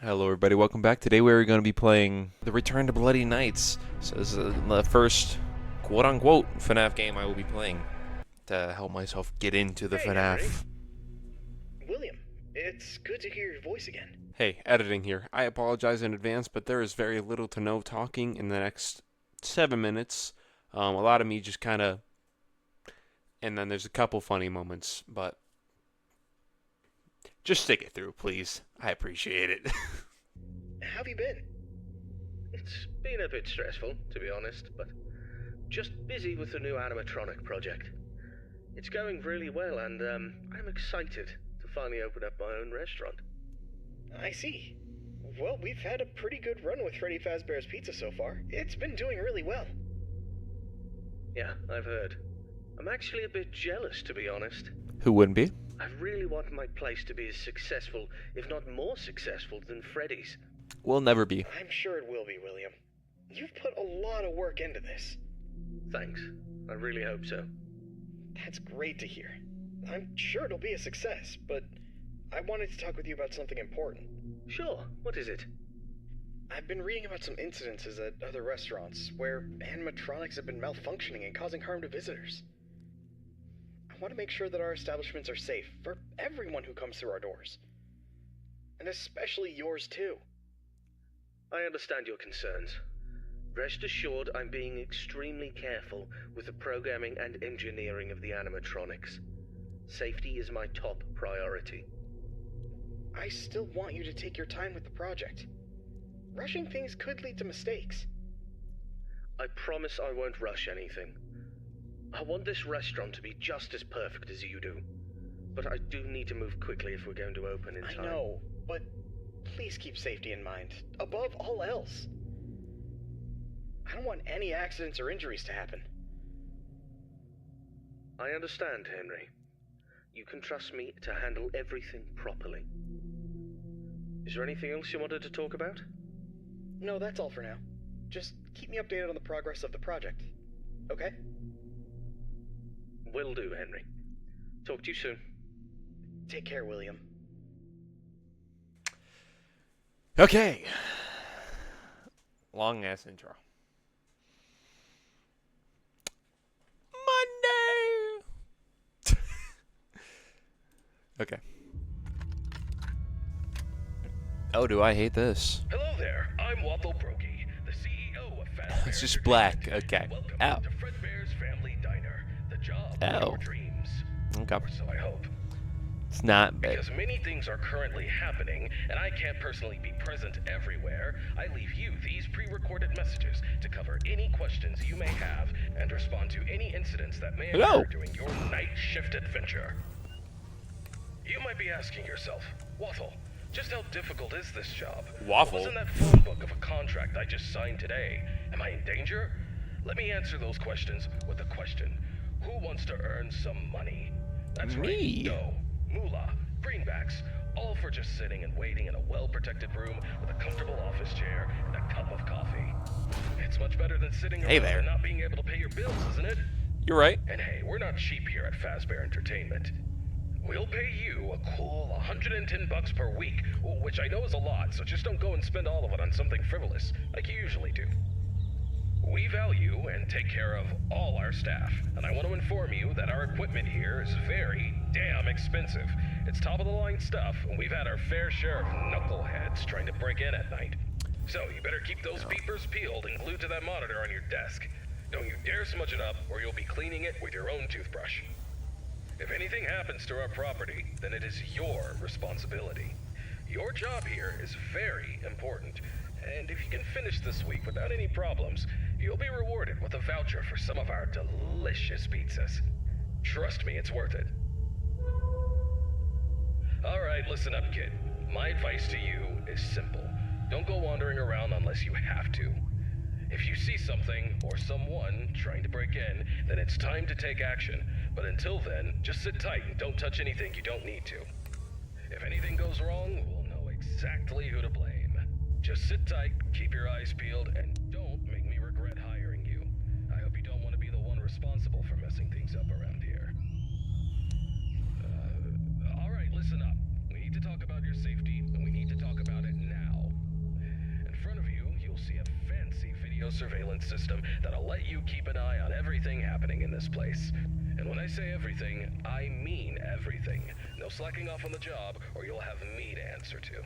Hello everybody, welcome back. Today we're going to be playing The Return to Bloody Nights. So this is the first quote-unquote FNAF game I will be playing to help myself get into the Hey, FNAF. Henry. William, it's good to hear your voice again. Hey, editing here. I apologize in advance, but there is very little to no talking in the next 7 minutes. A lot of me just kind of... And then there's a couple funny moments, but... Just stick it through, please. I appreciate it. How have you been? It's been a bit stressful, to be honest, but just busy with the new animatronic project. It's going really well, and I'm excited to finally open up my own restaurant. I see. Well, we've had a pretty good run with Freddy Fazbear's Pizza so far. It's been doing really well. Yeah, I've heard. I'm actually a bit jealous, to be honest. Who wouldn't be? I really want my place to be as successful, if not more successful, than Freddy's. Will never be. I'm sure it will be, William. You've put a lot of work into this. Thanks. I really hope so. That's great to hear. I'm sure it'll be a success, but I wanted to talk with you about something important. Sure, what is it? I've been reading about some incidences at other restaurants where animatronics have been malfunctioning and causing harm to visitors. I want to make sure that our establishments are safe for everyone who comes through our doors. And especially yours too. I understand your concerns. Rest assured I'm being extremely careful with the programming and engineering of the animatronics. Safety is my top priority. I still want you to take your time with the project. Rushing things could lead to mistakes. I promise I won't rush anything. I want this restaurant to be just as perfect as you do. But I do need to move quickly if we're going to open in time. I know, but please keep safety in mind, above all else. I don't want any accidents or injuries to happen. I understand, Henry. You can trust me to handle everything properly. Is there anything else you wanted to talk about? No, that's all for now. Just keep me updated on the progress of the project, okay? Will do, Henry. Talk to you soon. Take care, William. Okay. Long ass intro. Monday. Okay. Oh, do I hate this? Hello there, I'm Waffle Brokey, the CEO of FNAF. It's just black. Okay. Welcome Ow. to Fredbear's Family Diner, the job Ow. of your dreams. Okay. Or so I hope. It's not bad. Because many things are currently happening, and I can't personally be present everywhere, I leave you these pre-recorded messages to cover any questions you may have and respond to any incidents that may Hello. occur during your night shift adventure. You might be asking yourself, Waffle, just how difficult is this job? Waffle? What was in that phone book of a contract I just signed today? Am I in danger? Let me answer those questions with a question. Who wants to earn some money? That's Me. right, dough, moolah, greenbacks, all for just sitting and waiting in a well-protected room with a comfortable office chair and a cup of coffee. It's much better than sitting Hey around there. and not being able to pay your bills, isn't it? You're right. And hey, we're not cheap here at Fazbear Entertainment. We'll pay you a cool $110 per week, which I know is a lot, so just don't go and spend all of it on something frivolous, like you usually do. We value and take care of all our staff, and I want to inform you that our equipment here is very damn expensive. It's top-of-the-line stuff, and we've had our fair share of knuckleheads trying to break in at night. So you better keep those beepers peeled and glued to that monitor on your desk. Don't you dare smudge it up, or you'll be cleaning it with your own toothbrush. If anything happens to our property, then it is your responsibility. Your job here is very important, and if you can finish this week without any problems, you'll be rewarded with a voucher for some of our delicious pizzas. Trust me, it's worth it. Alright, listen up, kid. My advice to you is simple. Don't go wandering around unless you have to. If you see something or someone trying to break in, then it's time to take action. But until then, just sit tight and don't touch anything you don't need to. If anything goes wrong, we'll know exactly who to blame. Just sit tight, keep your eyes peeled, and don't make me regret hiring you. I hope you don't want to be the one responsible for messing things up around here. Alright, listen up. We need to talk about your safety, and we need to talk about it now. surveillance system that'll let you keep an eye on everything happening in this place. And when I say everything, I mean everything. No slacking off on the job, or you'll have me to answer to.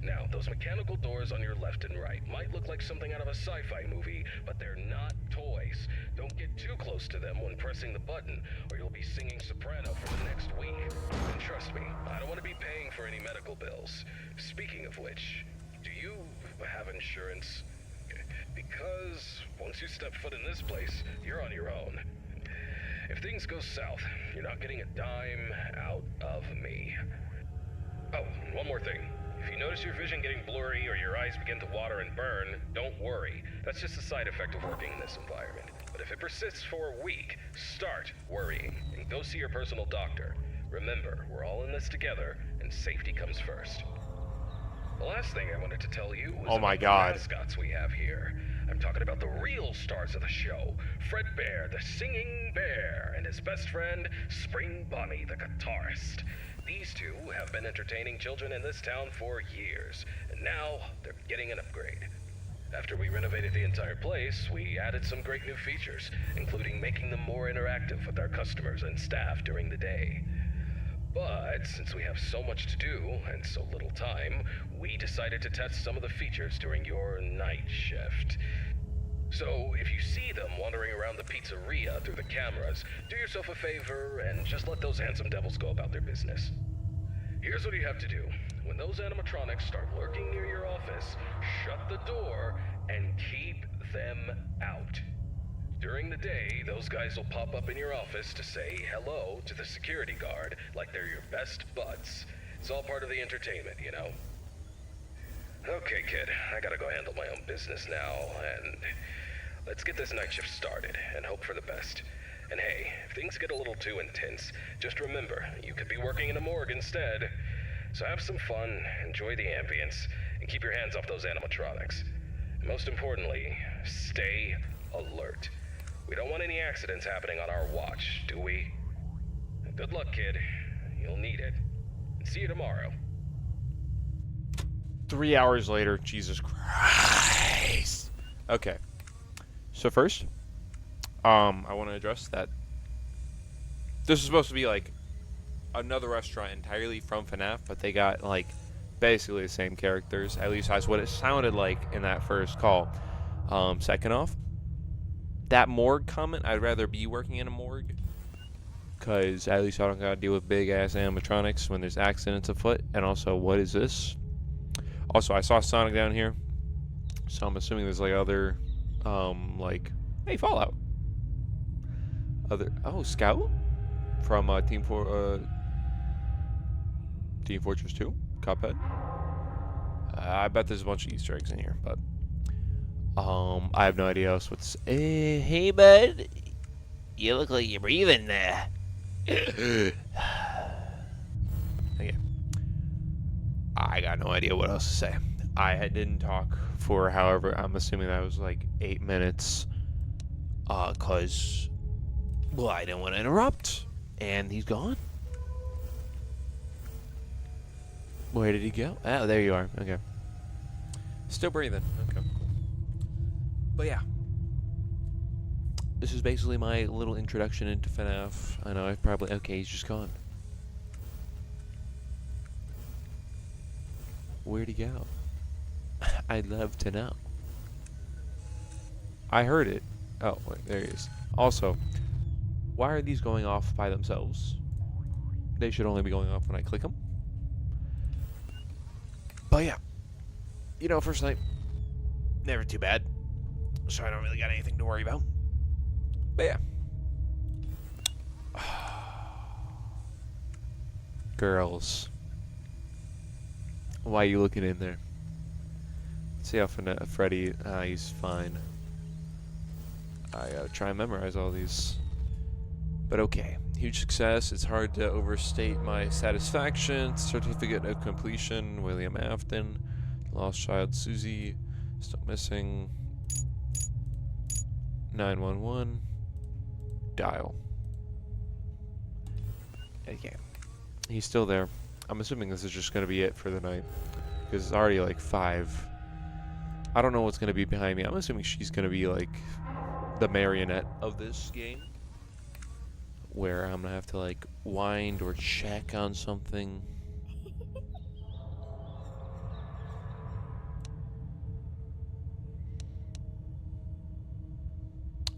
Now, those mechanical doors on your left and right might look like something out of a sci-fi movie, but they're not toys. Don't get too close to them when pressing the button, or you'll be singing soprano for the next week. And trust me, I don't want to be paying for any medical bills. Speaking of which, do you have insurance? Because once you step foot in this place, you're on your own. If things go south, you're not getting a dime out of me. Oh, and one more thing. If you notice your vision getting blurry or your eyes begin to water and burn, don't worry. That's just a side effect of working in this environment. But if it persists for a week, start worrying and go see your personal doctor. Remember, we're all in this together, and safety comes first. The last thing I wanted to tell you was Oh my about God. the mascots we have here. I'm talking about the real stars of the show. Fred Bear, the singing bear, and his best friend, Spring Bonnie, the guitarist. These two have been entertaining children in this town for years, and now they're getting an upgrade. After we renovated the entire place, we added some great new features, including making them more interactive with our customers and staff during the day. But since we have so much to do and so little time, we decided to test some of the features during your night shift. So, if you see them wandering around the pizzeria through the cameras, do yourself a favor and just let those handsome devils go about their business. Here's what you have to do. When those animatronics start lurking near your office, shut the door and keep them out. During the day, those guys will pop up in your office to say hello to the security guard like they're your best buds. It's all part of the entertainment, you know? Okay, kid, I gotta go handle my own business now, and let's get this night shift started and hope for the best. And hey, if things get a little too intense, just remember, you could be working in a morgue instead. So have some fun, enjoy the ambience, and keep your hands off those animatronics. And most importantly, stay alert. We don't want any accidents happening on our watch, do we? Good luck, kid. You'll need it. And see you tomorrow. 3 hours later, Jesus Christ. Okay. So first, I want to address that this is supposed to be like another restaurant entirely from FNAF, but they got like basically the same characters. At least that's what it sounded like in that first call. Second off, that morgue comment, I'd rather be working in a morgue, because at least I don't gotta deal with big ass animatronics when there's accidents afoot. And also, what is this? Also, I saw Sonic down here, so I'm assuming there's like other, like, hey, Fallout. Scout from Team Fortress 2, Cuphead. I bet there's a bunch of Easter eggs in here, but I have no idea else what's. Hey, bud, you look like you're breathing there. Okay. I got no idea what else to say. Didn't talk for however, I'm assuming that was like 8 minutes. Cause, well, I didn't want to interrupt. And he's gone. Where did he go? Oh, there you are. Okay. Still breathing. Okay. But yeah. This is basically my little introduction into FNAF. I know I've probably... Okay, he's just gone. Where'd he go? I'd love to know. I heard it. Oh, wait, there he is. Also, why are these going off by themselves? They should only be going off when I click them. But yeah. You know, first night, never too bad. So I don't really got anything to worry about. But yeah. Girls. Why are you looking in there? See how Freddy, he's fine. I gotta try and memorize all these. But okay. Huge success. It's hard to overstate my satisfaction. Certificate of completion. William Afton. Lost child Susie. Still missing. 911. Dial. Okay. He's still there. I'm assuming this is just gonna be it for the night. Because it's already like 5. I don't know what's gonna be behind me. I'm assuming she's gonna be like the marionette of this game, where I'm gonna have to like wind or check on something.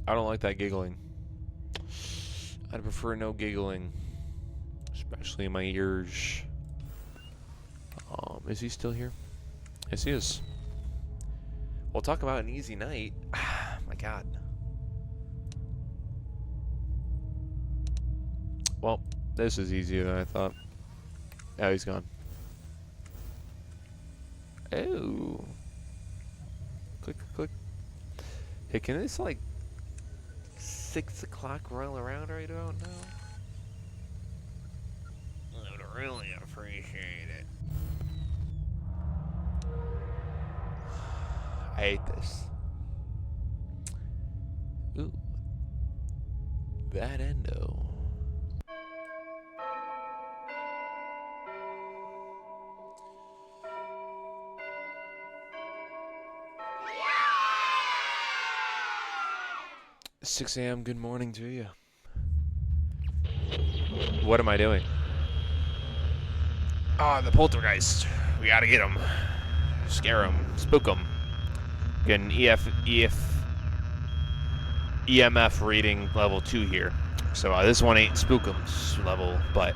I don't like that giggling. I'd prefer no giggling, especially in my ears. Is he still here? Yes, he is. We'll talk about an easy night. My God. Well, this is easier than I thought. Oh, he's gone. Oh. Click, click. Hey, can this like 6 o'clock roll around right about now? I would really appreciate it. I hate this. Ooh. That endo. Yeah! 6 a.m. Good morning to you. What am I doing? Ah, the poltergeist. We gotta get him. Scare him. Spook him. Get an EMF reading level 2 here. So this one ain't Spookums level, but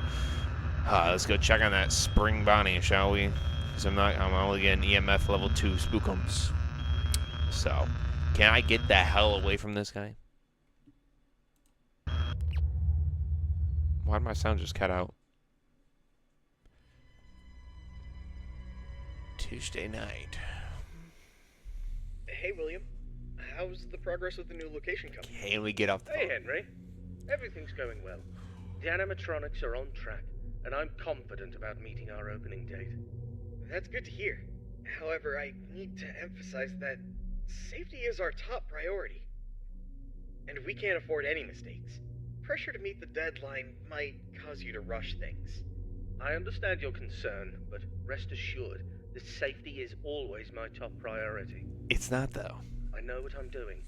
let's go check on that spring Bonnie, shall we? Because I'm only getting EMF level 2 Spookums. So, can I get the hell away from this guy? Why did my sound just cut out? Tuesday night. Hey, William. How's the progress with the new location coming? Can we get off the Hey, phone? Henry. Everything's going well. The animatronics are on track, and I'm confident about meeting our opening date. That's good to hear. However, I need to emphasize that safety is our top priority. And we can't afford any mistakes. Pressure to meet the deadline might cause you to rush things. I understand your concern, but rest assured that safety is always my top priority. It's not, though. I know what I'm doing,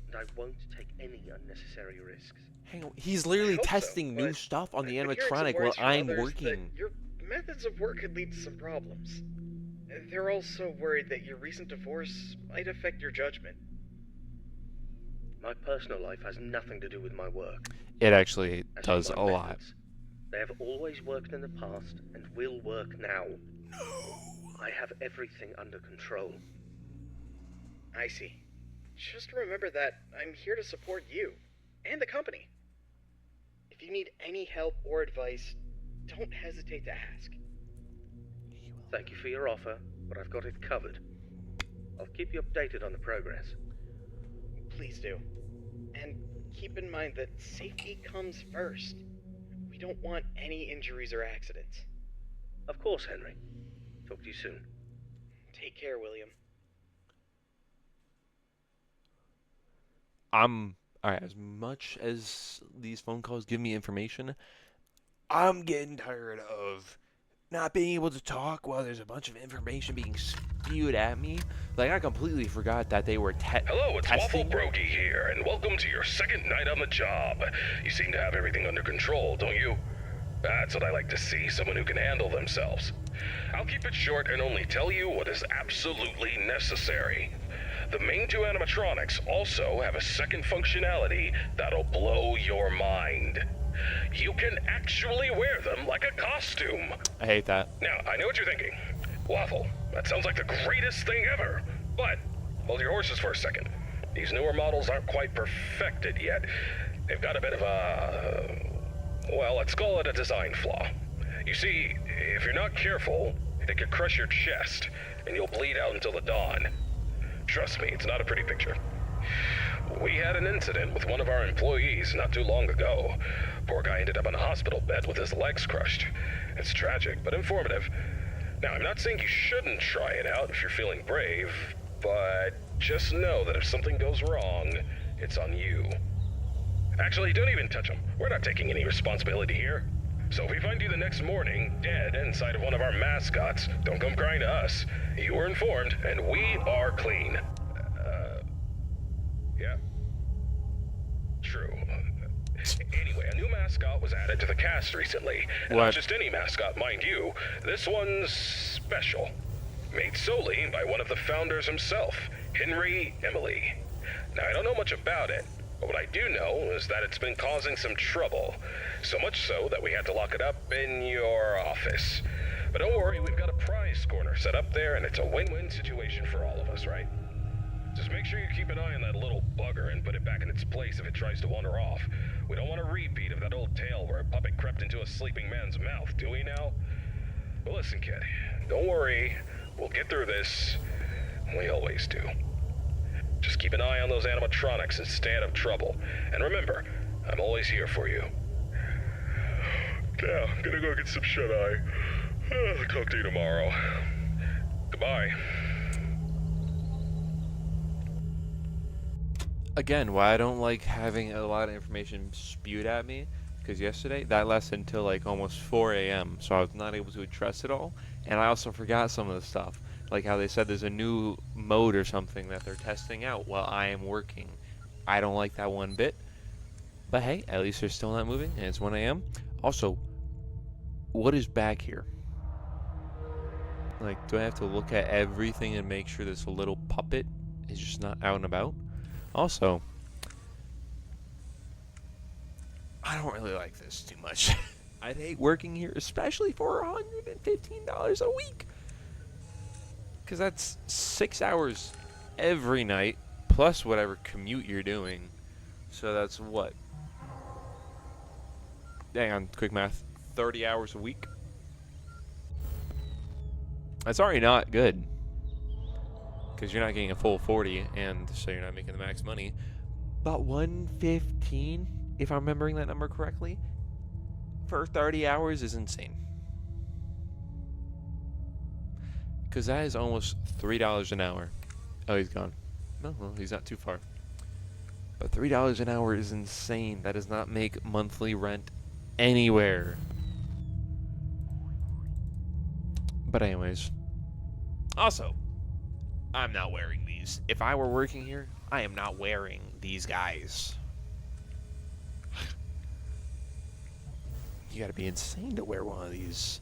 and I won't take any unnecessary risks. Hang on. He's literally testing new but stuff on the I've been hearing some animatronic while worries from I'm others working. that your methods of work could lead to some problems. They're also worried that your recent divorce might affect your judgment. My personal life has nothing to do with my work. It actually As for does my a lot. methods, they have always worked in the past and will work now. No! I have everything under control. I see. Just remember that I'm here to support you and the company. If you need any help or advice, don't hesitate to ask. Thank you for your offer, but I've got it covered. I'll keep you updated on the progress. Please do. And keep in mind that safety comes first. We don't want any injuries or accidents. Of course, Henry. Talk to you soon. Take care, William. Alright, as much as these phone calls give me information, I'm getting tired of not being able to talk while there's a bunch of information being spewed at me. Like, I completely forgot that they were Hello, it's Waffle testing. Brokey here, and welcome to your second night on the job. You seem to have everything under control, don't you? That's what I like to see, someone who can handle themselves. I'll keep it short and only tell you what is absolutely necessary. The main two animatronics also have a second functionality that'll blow your mind. You can actually wear them like a costume. I hate that. Now, I know what you're thinking. Waffle, that sounds like the greatest thing ever. But, hold your horses for a second. These newer models aren't quite perfected yet. They've got a bit of a... well, let's call it a design flaw. You see, if you're not careful, it could crush your chest, and you'll bleed out until the dawn. Trust me, it's not a pretty picture. We had an incident with one of our employees not too long ago. Poor guy ended up in a hospital bed with his legs crushed. It's tragic, but informative. Now, I'm not saying you shouldn't try it out if you're feeling brave, but just know that if something goes wrong, it's on you. Actually, don't even touch him. We're not taking any responsibility here. So if we find you the next morning, dead inside of one of our mascots, don't come crying to us. You were informed, and we are clean. Yeah. True. Anyway, a new mascot was added to the cast recently. And not What? just any mascot, mind you. This one's special. Made solely by one of the founders himself, Henry Emily. Now, I don't know much about it, but what I do know is that it's been causing some trouble. So much so that we had to lock it up in your office. But don't worry, we've got a prize corner set up there, and it's a win-win situation for all of us, right? Just make sure you keep an eye on that little bugger and put it back in its place if it tries to wander off. We don't want a repeat of that old tale where a puppet crept into a sleeping man's mouth, do we now? Well, listen, kid. Don't worry. We'll get through this. We always do. Just keep an eye on those animatronics and stay out of trouble. And remember, I'm always here for you. Now, I'm gonna go get some shut-eye. Talk to you tomorrow. Goodbye. Again, why I don't like having a lot of information spewed at me, because yesterday that lasted until like almost 4 a.m. so I was not able to address it all, and I also forgot some of the stuff, like how they said there's a new mode or something that they're testing out while I am working. I don't like that one bit, but hey, at least they're still not moving, and it's 1 a.m. Also, what is back here? Like, do I have to look at everything and make sure this little puppet is just not out and about? Also, I don't really like this too much. I'd hate working here, especially for $115 a week. Because that's 6 hours every night, plus whatever commute you're doing. So that's what? Hang on, quick math. 30 hours a week? That's already not good. Because you're not getting a full 40, and so you're not making the max money. But 115, if I'm remembering that number correctly, for 30 hours is insane. Because that is almost $3 an hour. Oh, he's gone. No, he's not too far. But $3 an hour is insane. That does not make monthly rent anywhere. But anyways. Also, I'm not wearing these. If I were working here, I am not wearing these guys. You gotta be insane to wear one of these.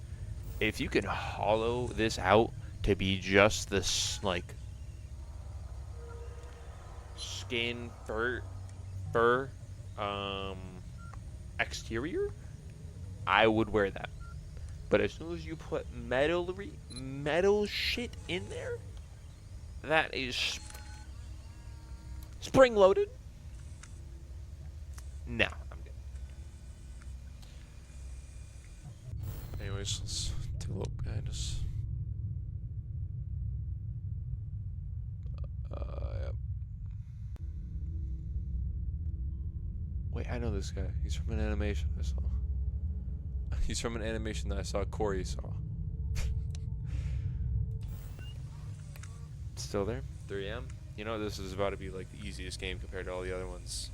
If you could hollow this out to be just this, like, skin, fur, exterior, I would wear that. But as soon as you put metal shit in there, that is spring-loaded. No, I'm good. Anyways, let's take a look behind us. Yep. Wait, I know this guy. He's from an animation I saw. He's from an animation that I saw Corey saw. Still there? 3 a.m. You know, this is about to be like the easiest game compared to all the other ones.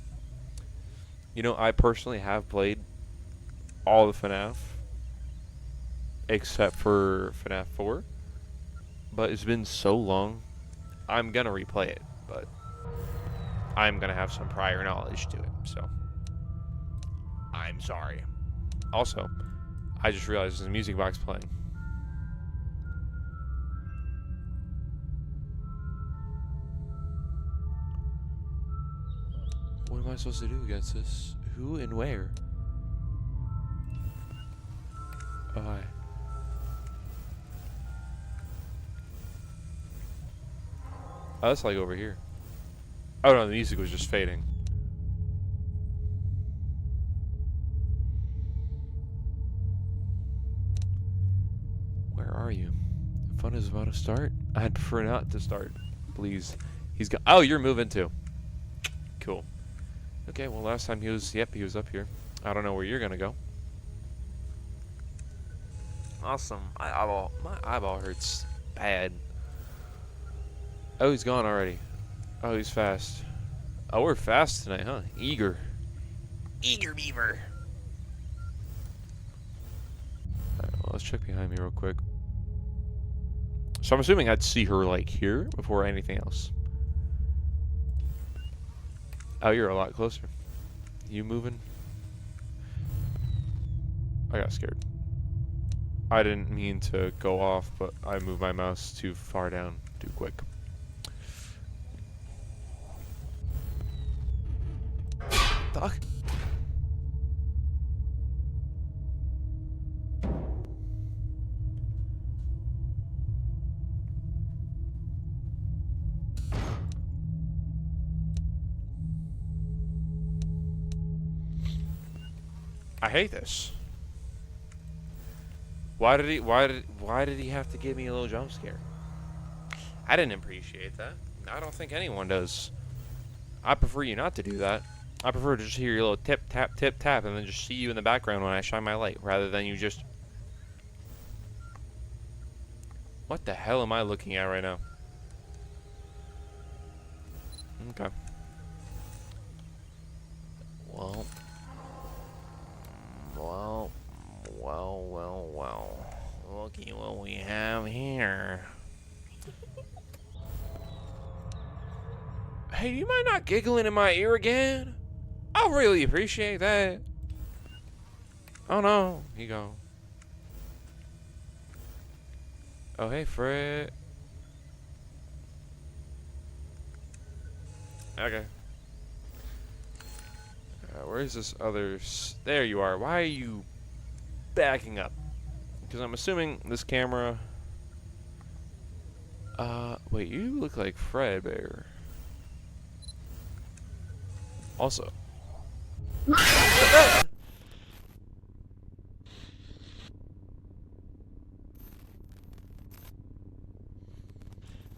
You know, I personally have played all the FNAF except for FNAF 4. But it's been so long, I'm gonna replay it, but I'm gonna have some prior knowledge to it, so I'm sorry. Also, I just realized there's a music box playing. What am I supposed to do against this? Who and where? Oh, hi. Oh, that's like over here. Oh no, the music was just fading. Where are you? Fun is about to start? I'd prefer not to start. Please. He's got. Oh, you're moving too. Cool. Okay, well, last time he was. Yep, he was up here. I don't know where you're gonna go. Awesome. My eyeball hurts bad. Oh, he's gone already. Oh, he's fast. Oh, we're fast tonight, huh? Eager. Eager beaver. let's check behind me real quick. So I'm assuming I'd see her like here before anything else. Oh, you're a lot closer. You moving? I got scared. I didn't mean to go off, but I moved my mouse too far down too quick. Fuck. I hate this. Why did he have to give me a little jump scare? I didn't appreciate that. I don't think anyone does. I prefer you not to do that. I prefer to just hear your little tip tap tip tap and then just see you in the background when I shine my light rather than you just. What the hell am I looking at right now? Okay. Well. Looky what we have here. Hey, you mind not giggling in my ear again? I really appreciate that. Oh no, here you go. Oh hey, Fred. Okay. Where's this other? There you are. Why are you backing up? Because I'm assuming this camera. Wait, you look like Fred Bear. Also.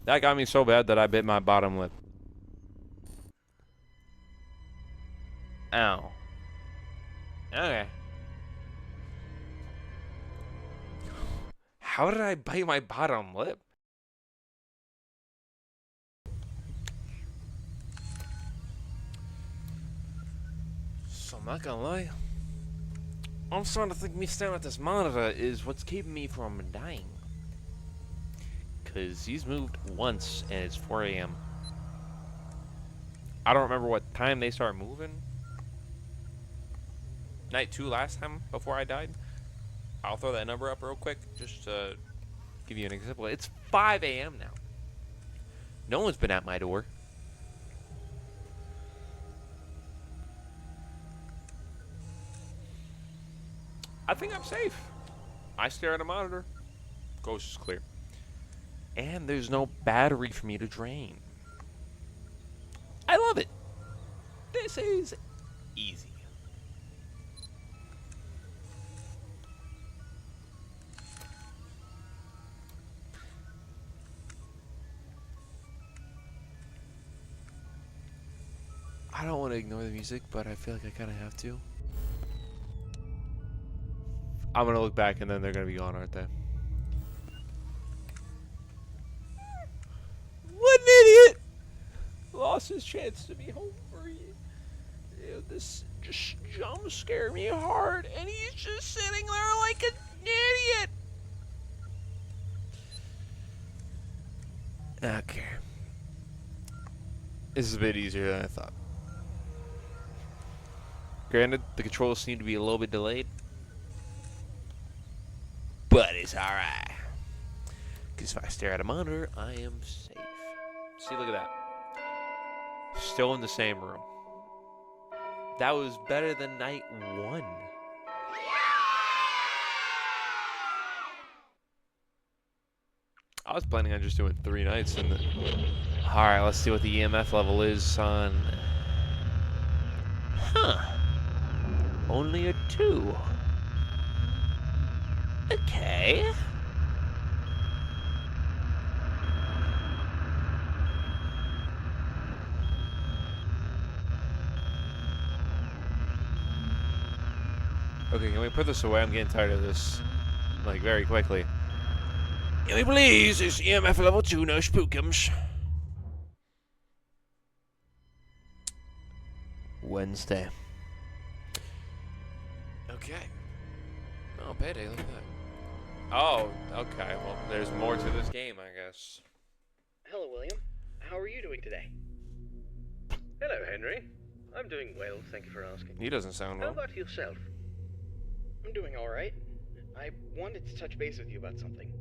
That got me so bad that I bit my bottom lip. Ow. Okay. How did I bite my bottom lip? So I'm not gonna lie. I'm starting to think me staring at this monitor is what's keeping me from dying. Cause he's moved once and it's 4 a.m. I don't remember what time they started moving. Night 2 last time before I died. I'll throw that number up real quick just to give you an example. It's 5 a.m. now. No one's been at my door. I think I'm safe. I stare at a monitor. Ghost is clear. And there's no battery for me to drain. I love it. This is easy. I don't want to ignore the music, but I feel like I kind of have to. I'm going to look back and then they're going to be gone, aren't they? What an idiot! Lost his chance to be home free. Dude, this just jump scared me hard, and he's just sitting there like an idiot. Okay. This is a bit easier than I thought. Granted, the controls seem to be a little bit delayed, but it's alright. Because if I stare at a monitor, I am safe. See, look at that. Still in the same room. That was better than night 1. I was planning on just doing 3 nights. Alright, let's see what the EMF level is on... Huh. Only a 2. Okay. Okay, can we put this away? I'm getting tired of this. Like, very quickly. Can we please? It's EMF level 2, no spookums. Wednesday. Okay. Oh, payday, look at that. Oh, okay. Well, there's more to this game, I guess. Hello, William. How are you doing today? Hello, Henry. I'm doing well, thank you for asking. He doesn't sound How well. about yourself? I'm doing alright. I wanted to touch base with you about something.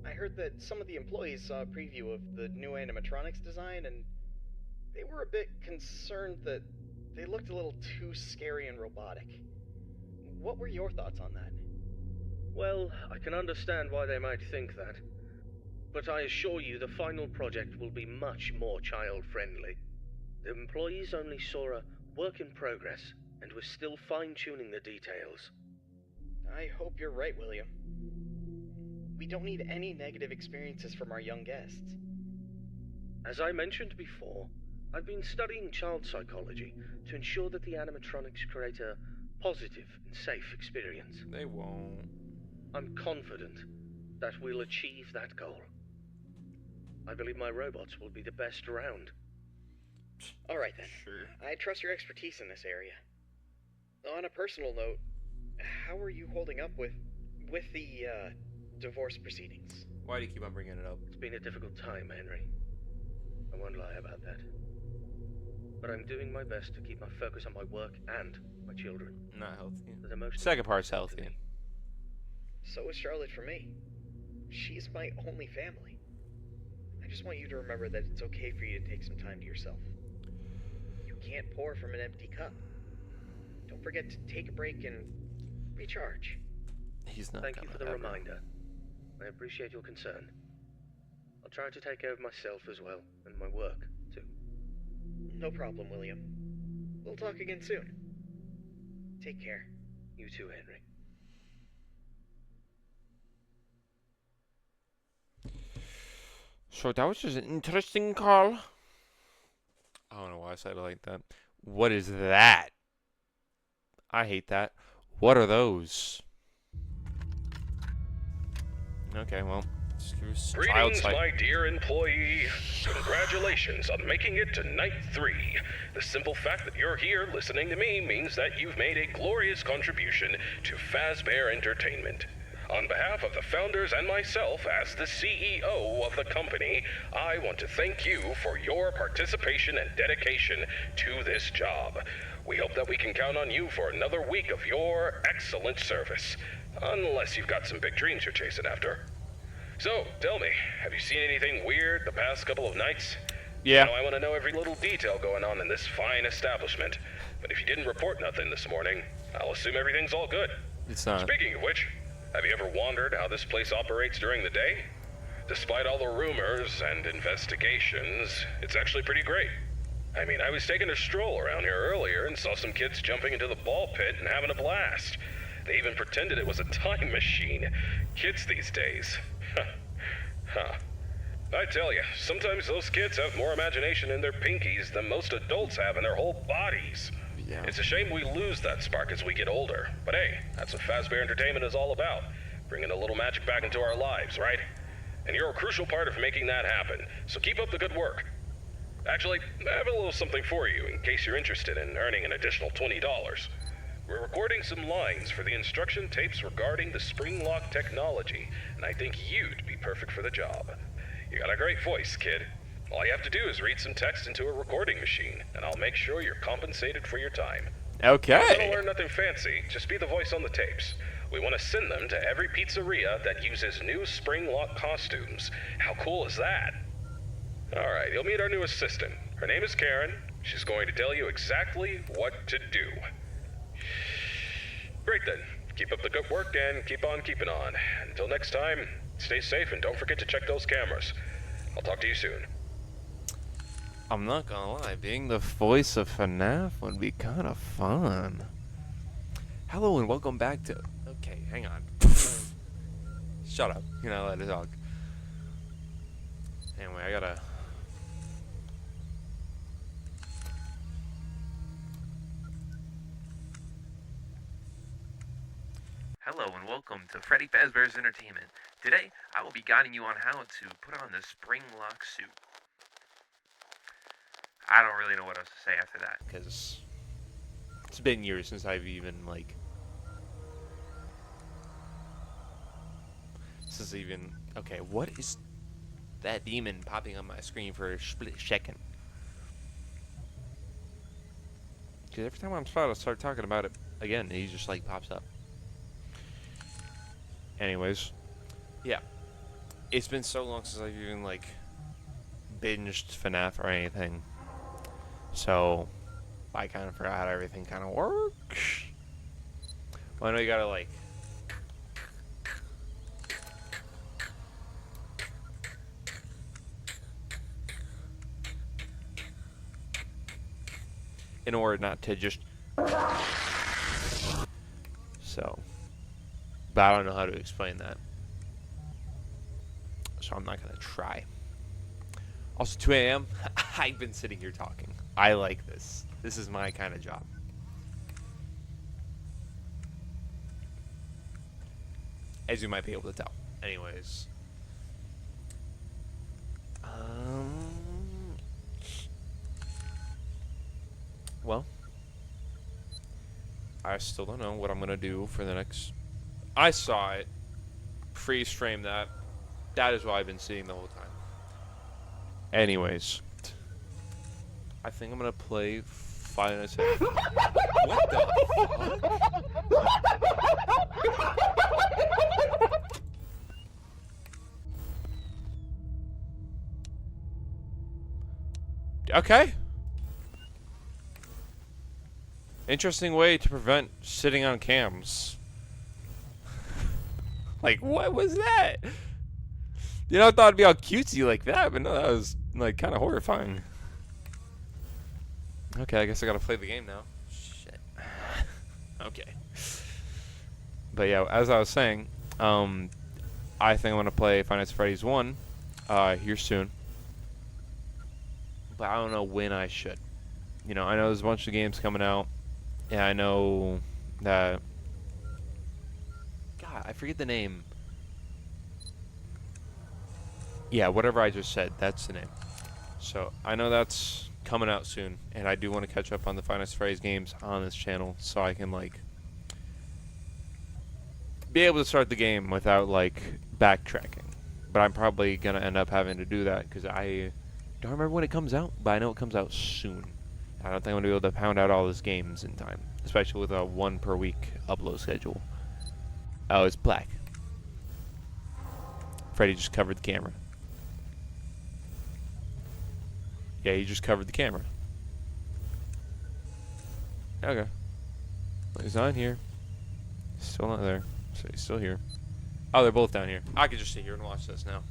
I heard that some of the employees saw a preview of the new animatronics design, and they were a bit concerned that they looked a little too scary and robotic. What were your thoughts on that? Well, I can understand why they might think that. But I assure you the final project will be much more child-friendly. The employees only saw a work in progress, and we're still fine-tuning the details. I hope you're right, William. We don't need any negative experiences from our young guests. As I mentioned before, I've been studying child psychology to ensure that the animatronics create a positive and safe experience. They won't. I'm confident that we'll achieve that goal. I believe my robots will be the best around. Alright then. Sure. I trust your expertise in this area. On a personal note, how are you holding up with the divorce proceedings? Why do you keep on bringing it up? It's been a difficult time, Henry. I won't lie about that. But I'm doing my best to keep my focus on my work and my children. Not healthy. They're the most Second part's important to healthy. me. So is Charlotte for me. She's my only family. I just want you to remember that it's okay for you to take some time to yourself. You can't pour from an empty cup. Don't forget to take a break and recharge. He's not. Thank you for the ever. reminder. I appreciate your concern. I'll try to take care of myself as well, and my work, too. No problem, William. We'll talk again soon. Take care. You too, Henry. So that was just an interesting call. I don't know why I said it like that. What is that? I hate that. What are those? Okay, well, screw child Greetings, psych. my dear employee. Congratulations on making it to night 3. The simple fact that you're here listening to me means that you've made a glorious contribution to Fazbear Entertainment. On behalf of the founders and myself as the CEO of the company, I want to thank you for your participation and dedication to this job. We hope that we can count on you for another week of your excellent service. Unless you've got some big dreams you're chasing after. So, tell me, have you seen anything weird the past couple of nights? Yeah. I want to know every little detail going on in this fine establishment. But if you didn't report nothing this morning, I'll assume everything's all good. It's not. Speaking of which, have you ever wondered how this place operates during the day? Despite all the rumors and investigations, it's actually pretty great. I mean, I was taking a stroll around here earlier and saw some kids jumping into the ball pit and having a blast. They even pretended it was a time machine. Kids these days. Huh. I tell you, sometimes those kids have more imagination in their pinkies than most adults have in their whole bodies. Yeah. It's a shame we lose that spark as we get older. But hey, that's what Fazbear Entertainment is all about. Bringing a little magic back into our lives, right? And you're a crucial part of making that happen. So keep up the good work. Actually, I have a little something for you in case you're interested in earning an additional $20. We're recording some lines for the instruction tapes regarding the spring lock technology, and I think you'd be perfect for the job. You got a great voice, kid. All you have to do is read some text into a recording machine, and I'll make sure you're compensated for your time. Don't Okay. learn nothing fancy, just be the voice on the tapes. We want to send them to every pizzeria that uses new spring lock costumes. How cool is that? Alright, you'll meet our new assistant. Her name is Karen. She's going to tell you exactly what to do. Great then. Keep up the good work and keep on keeping on. Until next time, stay safe and don't forget to check those cameras. I'll talk to you soon. I'm not gonna lie, being the voice of FNAF would be kind of fun. Hello and welcome back to... Okay, hang on. Shut up. You know, let it talk. Anyway, I gotta... Hello and welcome to Freddy Fazbear's Entertainment. Today, I will be guiding you on how to put on the spring lock suit. I don't really know what else to say after that. Because it's been years since I've even, like... This is even... Okay, what is that demon popping on my screen for a split second? Because every time I'm supposed to start talking about it again, he just like pops up. Anyways, yeah. It's been so long since I've even like binged FNAF or anything. So I kind of forgot how everything kind of works. Well, I know you gotta like... in order not to just... So... But I don't know how to explain that. So I'm not gonna try. Also, 2 a.m. I've been sitting here talking. I like this. This is my kind of job. As you might be able to tell. Anyways. Well. I still don't know what I'm going to do for the next... I saw it. Freeze frame that. That is what I've been seeing the whole time. Anyways. I think I'm going to play Final Fantasy. What the fuck? Okay. Interesting way to prevent sitting on cams. Like, what was that? You know, I thought it'd be all cutesy like that, but no, that was, like, kind of horrifying. Okay, I guess I gotta play the game now. Shit. Okay. But yeah, as I was saying, I think I'm gonna play Five Nights at Freddy's 1 here soon. But I don't know when I should. You know, I know there's a bunch of games coming out. Yeah, I know that... God, I forget the name. Yeah, whatever I just said, that's the name. So, I know that's coming out soon. And I do want to catch up on the Five Nights at Freddy's games on this channel. So I can, like... be able to start the game without, like, backtracking. But I'm probably going to end up having to do that. Because I don't remember when it comes out. But I know it comes out soon. I don't think I'm going to be able to pound out all those games in time. Especially with a 1 per week upload schedule. Oh, it's black. Freddy just covered the camera. Yeah, he just covered the camera. Okay. Well, he's not here. He's still not there. So he's still here. Oh, they're both down here. I could just sit here and watch this now.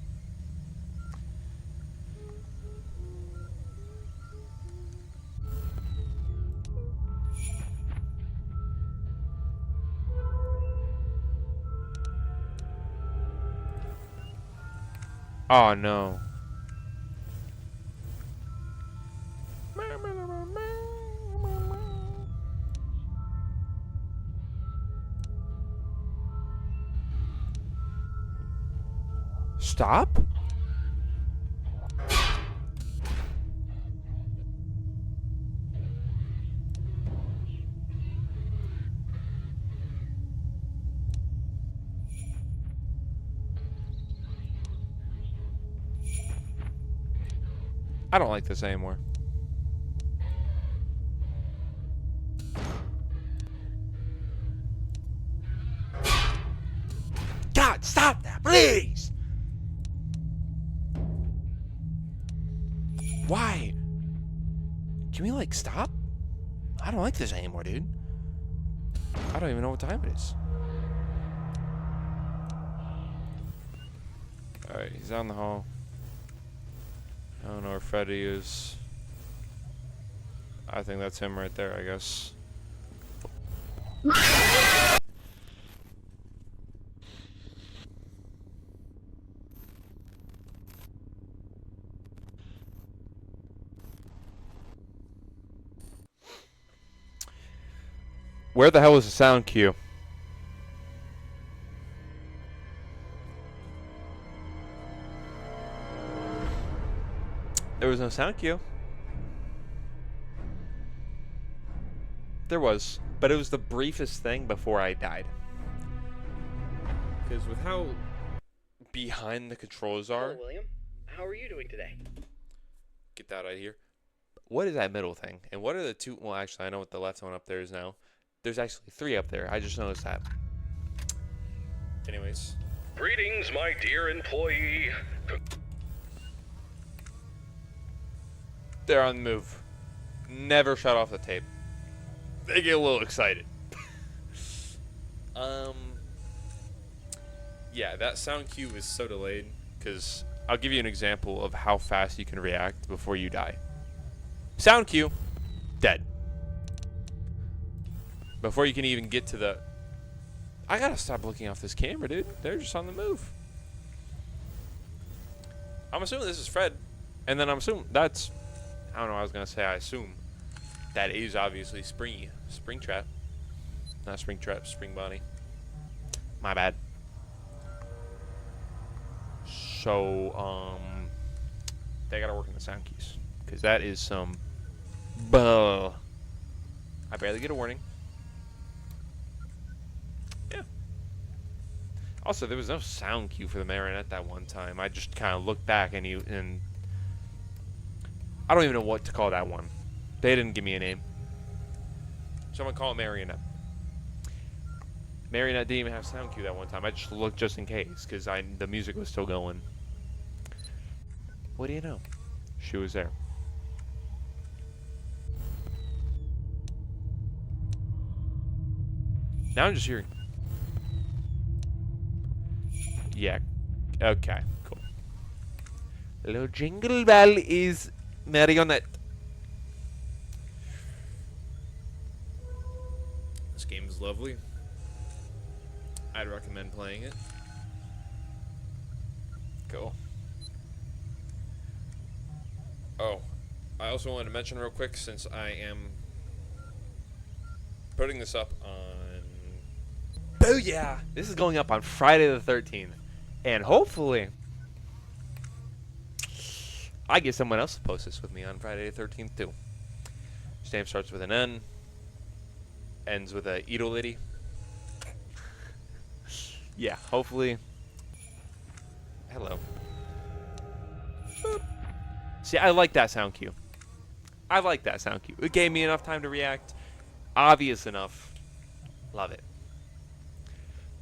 Oh no. Stop? I don't like this anymore. God, stop that, please! Why? Can we, like, stop? I don't like this anymore, dude. I don't even know what time it is. Alright, he's down the hall. I don't know where Freddy is. I think that's him right there, I guess. Where the hell is the sound cue? There was no sound cue. There was, but it was the briefest thing before I died. Because with how behind the controls Hello, are. William. How are you doing today? Get that out of here. What is that middle thing? And what are the two? Well, actually, I know what the left one up there is now. There's actually 3 up there. I just noticed that. Anyways. Greetings, my dear employee. They're on the move. Never shut off the tape. They get a little excited. Yeah, that sound cue is so delayed because I'll give you an example of how fast you can react before you die. Sound cue, dead. Before you can even get to the... I gotta stop looking off this camera, dude. They're just on the move. I'm assuming this is Fred. And then I'm assuming that's... I don't know what I was gonna say. I assume that is obviously Springy. Springtrap. Not Springtrap, Spring Bonnie. My bad. So, they gotta work on the sound keys. Because that is some... Buh. I barely get a warning. Yeah. Also, there was no sound cue for the marionette that one time. I just kind of looked back and I don't even know what to call that one. They didn't give me a name. Someone call it marionette. Marionette didn't even have sound cue that one time. I just looked just in case because the music was still going. What do you know? She was there. Now I'm just hearing. Yeah. Okay. Cool. Hello, Jingle Bell is marionette. This game is lovely. I'd recommend playing it. Cool. Oh, I also wanted to mention real quick, since I am putting this up on... Booyah! This is going up on Friday the 13th. And hopefully, I get someone else to post this with me on Friday the 13th too. His name starts with an N. Ends with a Eagle-Liddy. Yeah, hopefully. Hello. Boop. See, I like that sound cue. I like that sound cue. It gave me enough time to react. Obvious enough. Love it.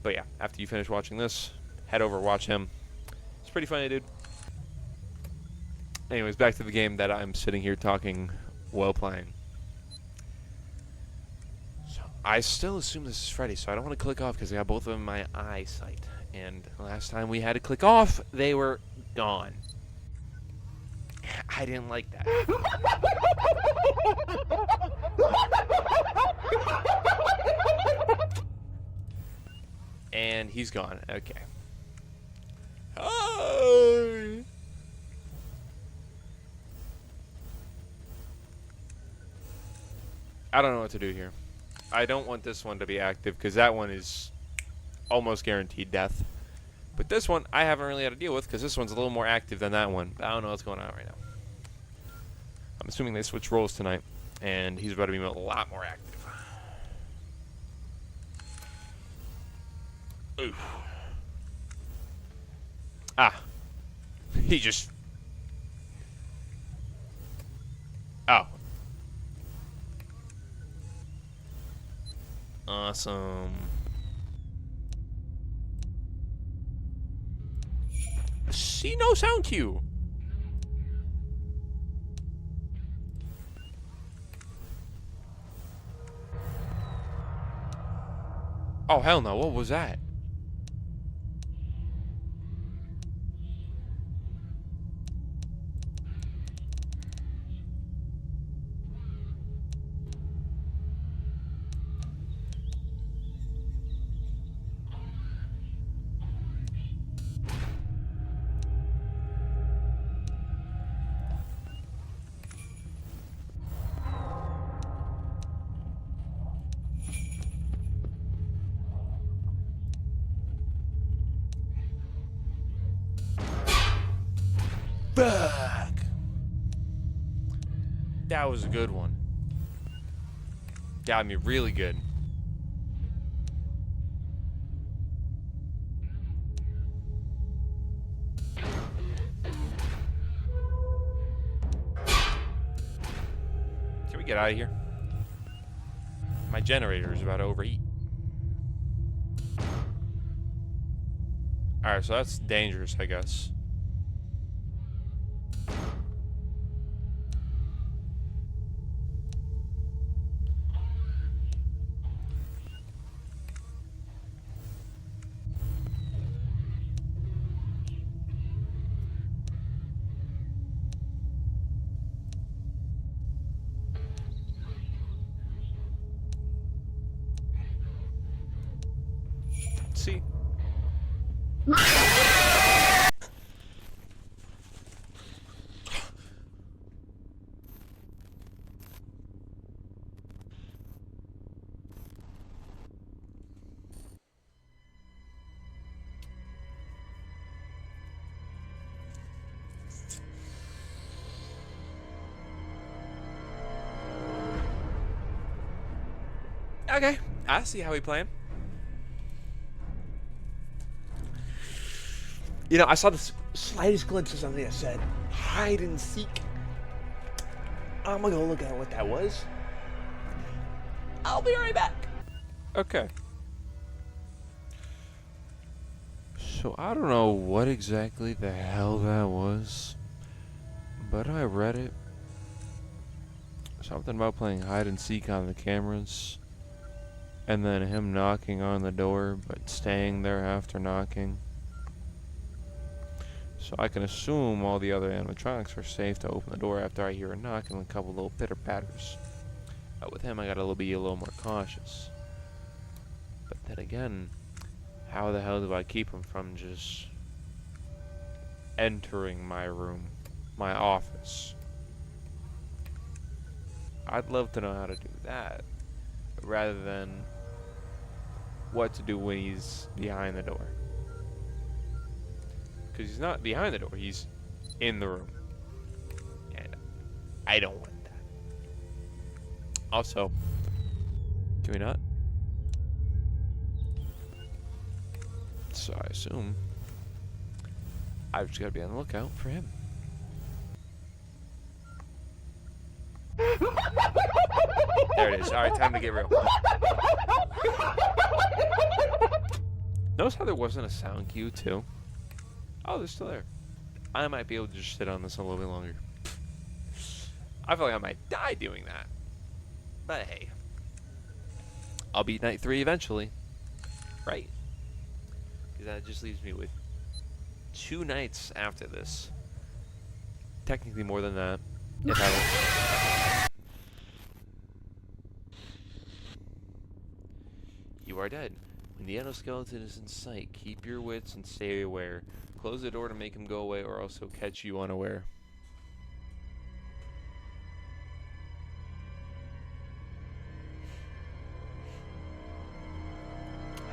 But yeah, after you finish watching this, head over, watch him. It's pretty funny, dude. Anyways, back to the game that I'm sitting here talking while playing. So I still assume this is Freddy, so I don't want to click off because I got both of them in my eyesight. And last time we had to click off, they were gone. I didn't like that. And he's gone. Okay. Hi. I don't know what to do here. I don't want this one to be active because that one is almost guaranteed death. But this one I haven't really had to deal with because this one's a little more active than that one. I don't know what's going on right now. I'm assuming they switch roles tonight, and he's about to be a lot more active. Oof. Ah. He just... Oh. Awesome. See, no sound cue. Oh, hell no. What was that? Fuck. That was a good one. Got me really good. we get out of here? My generator is about to overheat. Alright, so that's dangerous, I guess. See? Okay, I see how we playing. You know, I saw the slightest glimpse of something that said hide and seek. I'm gonna go look at what that was. I'll be right back. Okay. So I don't know what exactly the hell that was, but I read it. Something about playing hide and seek on the cameras, and then him knocking on the door, but staying there after knocking. So I can assume all the other animatronics are safe to open the door after I hear a knock and a couple little pitter patters. But with him, I gotta be a little more cautious. But then again, how the hell do I keep him from just entering my room, my office? I'd love to know how to do that, rather than what to do when he's behind the door. Because he's not behind the door, he's in the room. And I don't want that. Also, can we not? So I assume I've just got to be on the lookout for him. There it is. Alright, time to get real. Notice how there wasn't a sound cue, too? Oh, they're still there. I might be able to just sit on this a little bit longer. I feel like I might die doing that. But hey. I'll beat night 3 eventually. Right? Because that just leaves me with 2 nights after this. Technically more than that. If I don't. You are dead. When the endoskeleton is in sight, keep your wits and stay aware. Close the door to make him go away or else he'll catch you unaware.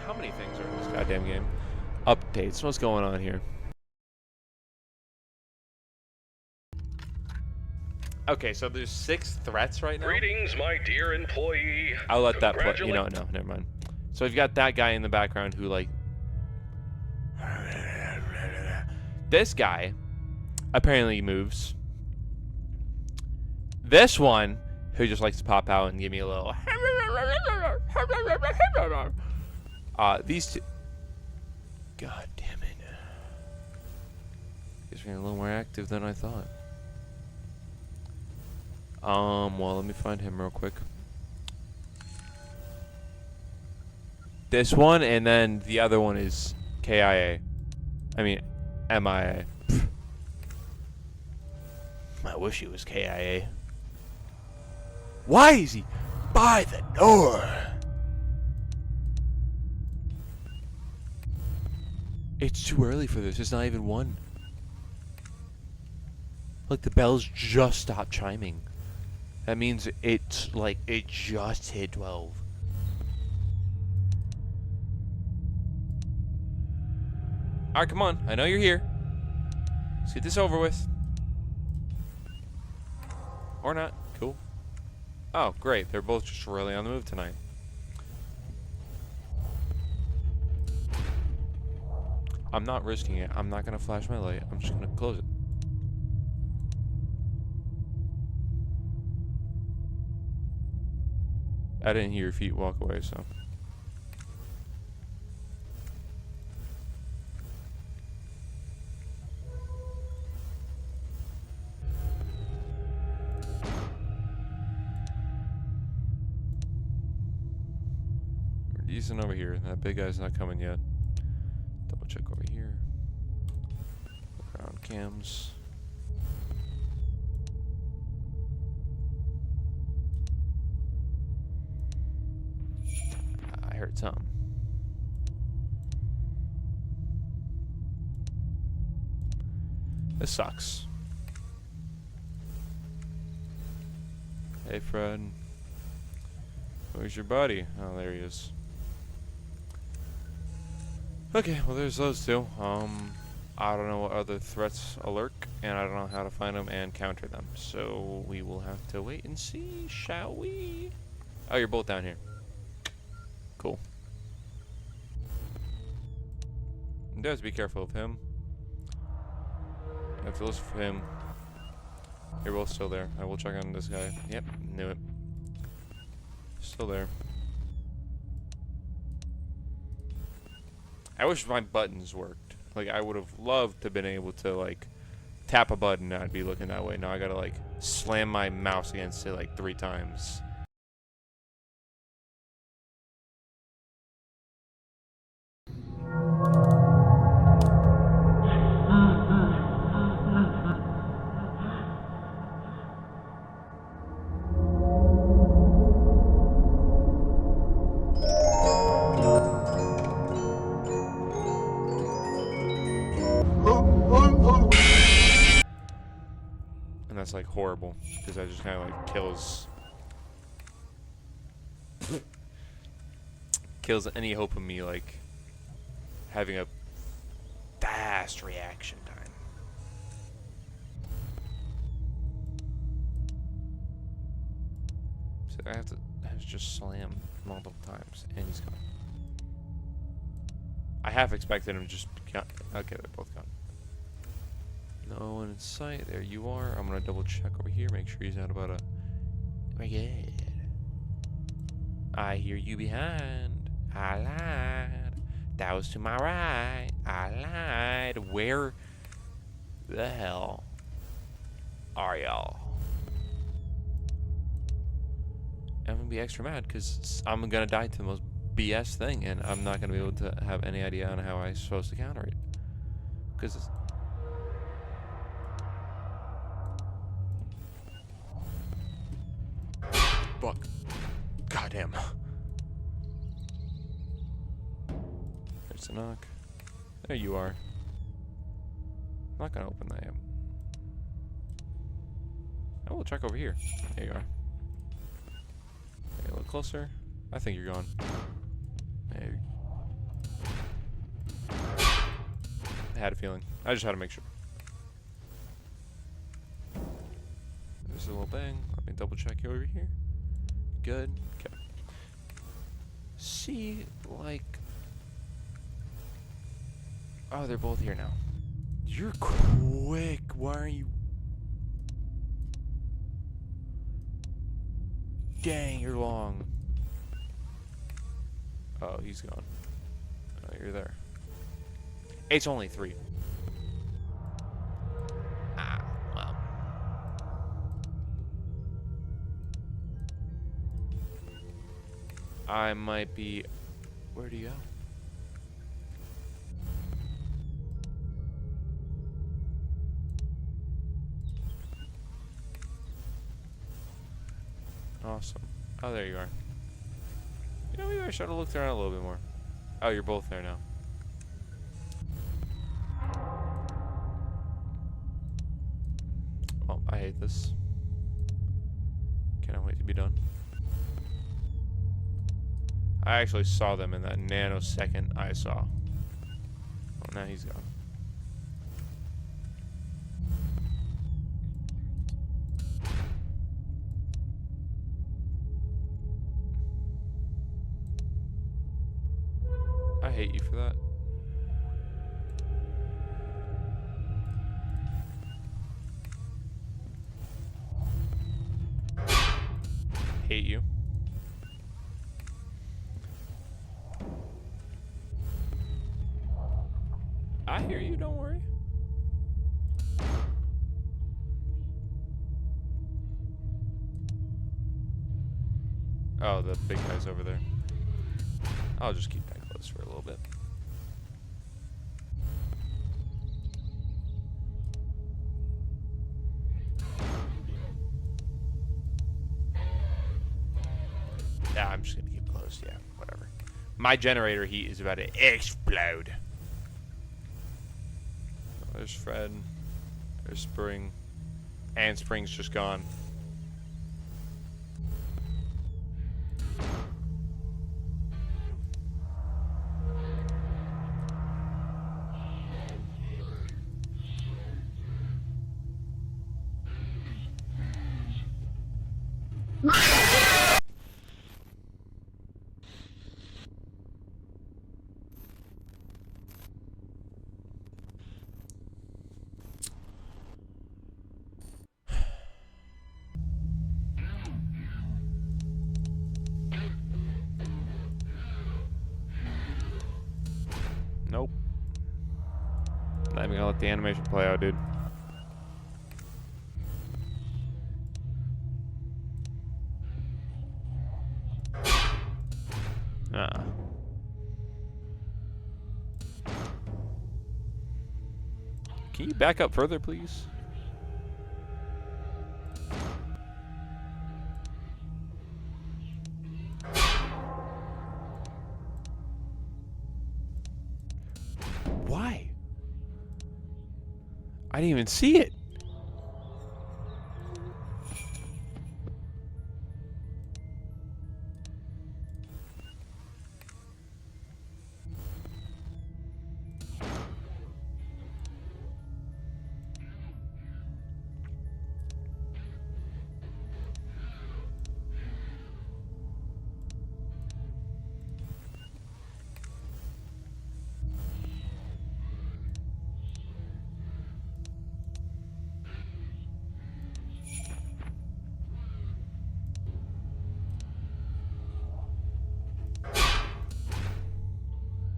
How many things are in this goddamn game? Updates. What's going on here? Okay, so there's 6 threats right now. Greetings, my dear employee. I'll let that play. You know, no, never mind. So we've got that guy in the background who, like... This guy apparently moves. This one, who just likes to pop out and give me a little... These two... God damn it. Guess we're a little more active than I thought. Well, let me find him real quick. This one, and then the other one is KIA. I mean, MIA. I wish it was KIA. Why is he by the door? It's too early for this. It's not even 1. Like, the bells just stopped chiming. That means it's like it just hit 12. Alright, come on. I know you're here. Let's get this over with. Or not. Cool. Oh, great. They're both just really on the move tonight. I'm not risking it. I'm not going to flash my light. I'm just going to close it. I didn't hear your feet walk away, so. We're decent over here. That big guy's not coming yet. Double check over here. Look around cams. I heard something. This sucks. Hey, Fred. Where's your buddy? Oh, there he is. Okay, well, there's those two. I don't know what other threats lurk, and I don't know how to find them and counter them. So we will have to wait and see, shall we? Oh, you're both down here. Cool. You guys be careful of him. You have to listen for him. You're both still there. I will check on this guy. Yep, knew it. Still there. I wish my buttons worked. Like, I would have loved to have been able to, like, tap a button and I'd be looking that way. Now I gotta, like, slam my mouse against it, like, 3 times. And that's, like, horrible. Because that just kind of, like, kills any hope of me, like, having a fast reaction time. So I have to just slam multiple times, and he's gone. I half expected him to just okay, they're both gone. No one in sight. There you are. I'm gonna double check over here, make sure he's not about a. We're good. I hear you behind. I lied. That was to my right. I lied. Where the hell are y'all? I'm gonna be extra mad because I'm gonna die to the most BS thing, and I'm not gonna be able to have any idea on how I'm supposed to counter it. Because it's. Fuck. Goddamn. There's a knock. There you are. I'm not gonna open that yet. I will check over here. There you are. Okay, a little closer. I think you're gone. There. I had a feeling. I just had to make sure. There's a little bang. Let me double check you over here. Good. Okay. See, like. Oh, they're both here now. You're quick. Why are you? Dang, you're long. Oh, he's gone. Oh, you're there. It's only 3. Ah, well. I might be. Where'd he go? Awesome. Oh, there you are. You know, maybe I should have looked around a little bit more. Oh, you're both there now. Well, I hate this. Cannot wait to be done. I actually saw them in that nanosecond I saw. Oh, now he's gone. I hate you for that. Hate you. I hear you, don't worry. Oh, the big guy's over there. I'll just keep that close for a little bit. Yeah, I'm just gonna keep it close. Yeah, whatever. My generator heat is about to explode. Oh, there's Fred. There's Spring. And Spring's just gone. Nope. Not even gonna let the animation play out, dude. Can you back up further, please? Why? I didn't even see it.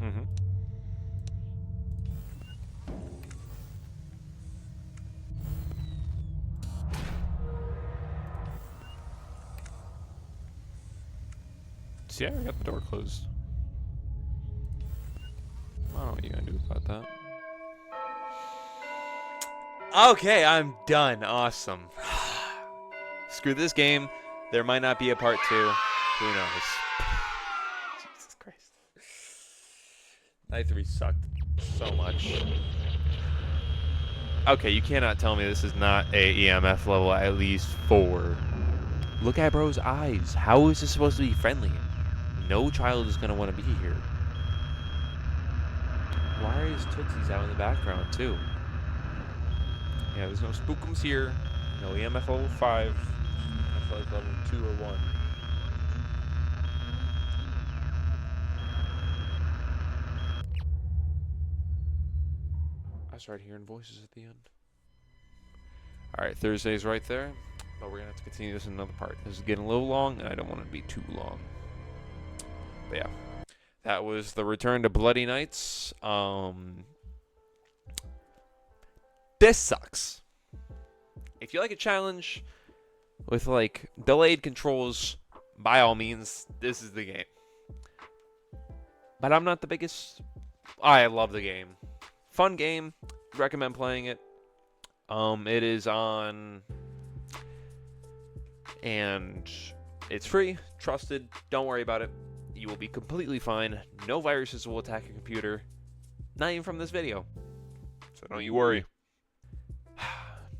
Mm-hmm. See, I got the door closed. I don't know what you're gonna do about that. Okay, I'm done. Awesome. Screw this game. There might not be a part 2. Who knows? Jesus Christ. Night 3 sucked so much. Okay, you cannot tell me this is not a EMF level at least 4. Look at bro's eyes. How is this supposed to be friendly? No child is going to want to be here. Why are his tootsies out in the background, too? Yeah, there's no spookums here. No EMF level 5. I feel like level 2 or 1. I started hearing voices at the end. Alright, Thursday's right there. But we're going to have to continue this in another part. This is getting a little long, and I don't want it to be too long. But yeah. That was the return to Bloody Nights. This sucks. If you like a challenge with, like, delayed controls, by all means, this is the game. But I'm not the biggest... I love the game. Fun game. Recommend playing it. It is on... And it's free. Trusted. Don't worry about it. You will be completely fine. No viruses will attack your computer. Not even from this video. So don't you worry.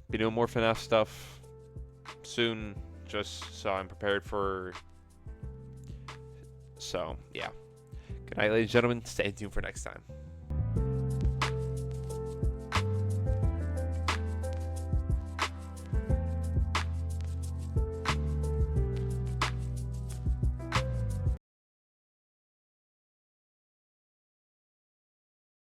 Be doing more FNAF stuff soon, just so I'm prepared for... So, yeah. Good night, ladies and gentlemen. Stay tuned for next time.